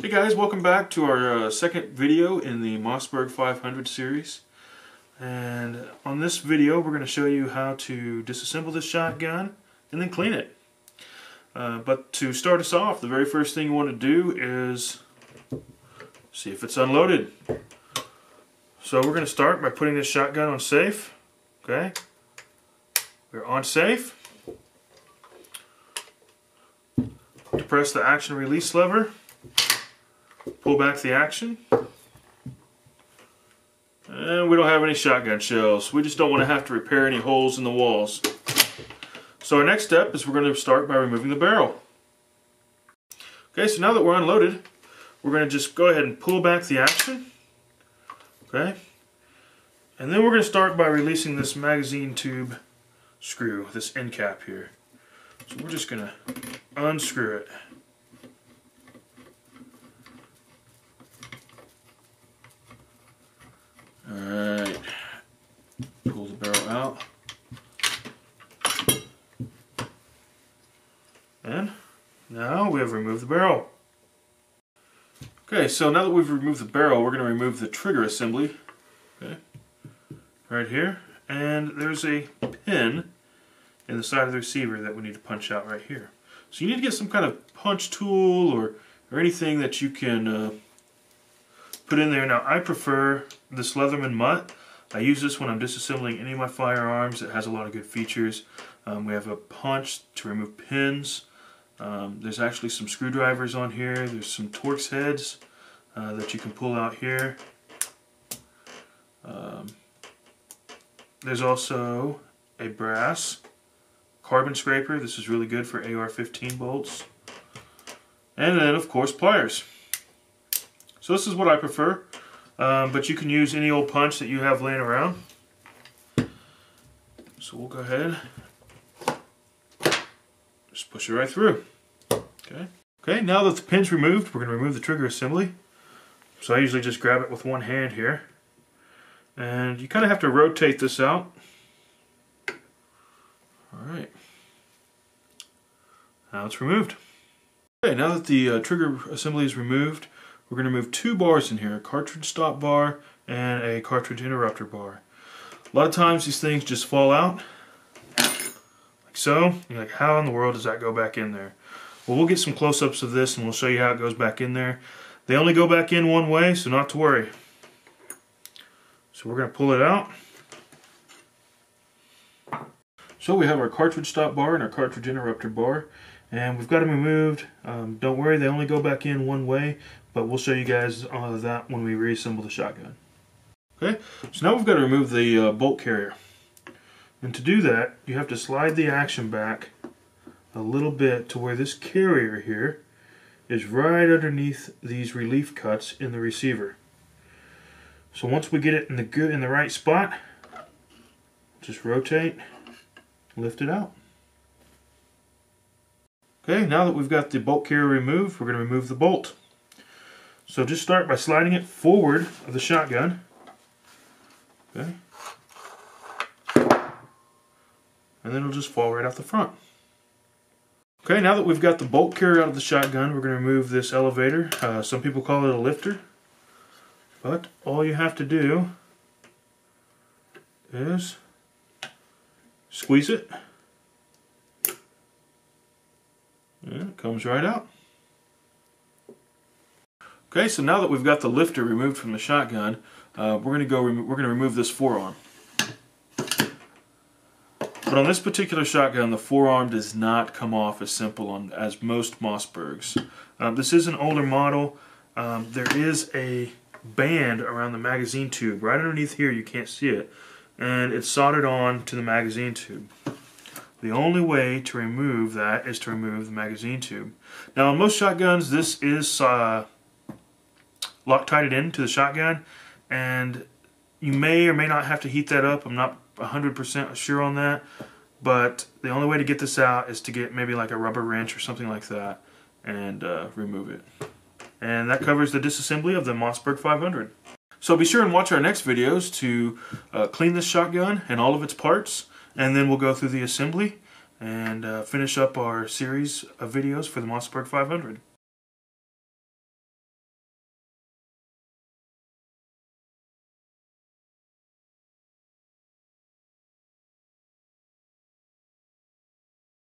Hey guys, welcome back to our second video in the Mossberg 500 series. And on this video we're going to show you how to disassemble this shotgun and then clean it. But to start us off, the very first thing you want to do is see if it's unloaded. So we're going to start by putting this shotgun on safe. Okay, we're on safe. Depress the action release lever. Pull back the action. And we don't have any shotgun shells. We just don't want to have to repair any holes in the walls. So our next step is we're going to start by removing the barrel. Okay, so now that we're unloaded, we're going to just go ahead and pull back the action. Okay. And then we're going to start by releasing this magazine tube screw, this end cap here. So we're just going to unscrew it. Alright, pull the barrel out. And now we have removed the barrel. Okay, so now that we've removed the barrel, we're going to remove the trigger assembly. Okay, right here. And there's a pin in the side of the receiver that we need to punch out right here. So you need to get some kind of punch tool or anything that you can put in there. Now I prefer this Leatherman Mutt. I use this when I'm disassembling any of my firearms. It has a lot of good features. We have a punch to remove pins. There's actually some screwdrivers on here. There's some Torx heads that you can pull out here. There's also a brass carbon scraper. This is really good for AR-15 bolts. And then of course pliers. So this is what I prefer, but you can use any old punch that you have laying around. So we'll go ahead, just push it right through. Okay, now that the pin's removed, we're going to remove the trigger assembly. So I usually just grab it with one hand here. And you kind of have to rotate this out. Alright. Now it's removed. Okay, now that the trigger assembly is removed, we're going to remove two bars in here, a cartridge stop bar and a cartridge interrupter bar. A lot of times these things just fall out, like so. You're like, how in the world does that go back in there? Well, we'll get some close-ups of this and we'll show you how it goes back in there. They only go back in one way, so not to worry. So we're going to pull it out. So we have our cartridge stop bar and our cartridge interrupter bar. And we've got them removed. Don't worry, they only go back in one way, but we'll show you guys that when we reassemble the shotgun. Okay, so now we've got to remove the bolt carrier. And to do that, you have to slide the action back a little bit to where this carrier here is right underneath these relief cuts in the receiver. So once we get it in the right spot, just rotate, lift it out. Okay, now that we've got the bolt carrier removed, we're going to remove the bolt. So just start by sliding it forward of the shotgun. Okay. And then it'll just fall right off the front. Okay, now that we've got the bolt carrier out of the shotgun, we're going to remove this elevator. Some people call it a lifter. But all you have to do is squeeze it. And it comes right out. Okay, so now that we've got the lifter removed from the shotgun, we're going to remove this forearm. But on this particular shotgun, the forearm does not come off as simple as most Mossbergs. This is an older model. There is a band around the magazine tube right underneath here. You can't see it, and it's soldered on to the magazine tube. The only way to remove that is to remove the magazine tube. Now on most shotguns this is Loctited into the shotgun, and you may or may not have to heat that up. I'm not 100% sure on that, but the only way to get this out is to get maybe like a rubber wrench or something like that and remove it. And that covers the disassembly of the Mossberg 500. So be sure and watch our next videos to clean this shotgun and all of its parts, and then we'll go through the assembly and finish up our series of videos for the Mossberg 500.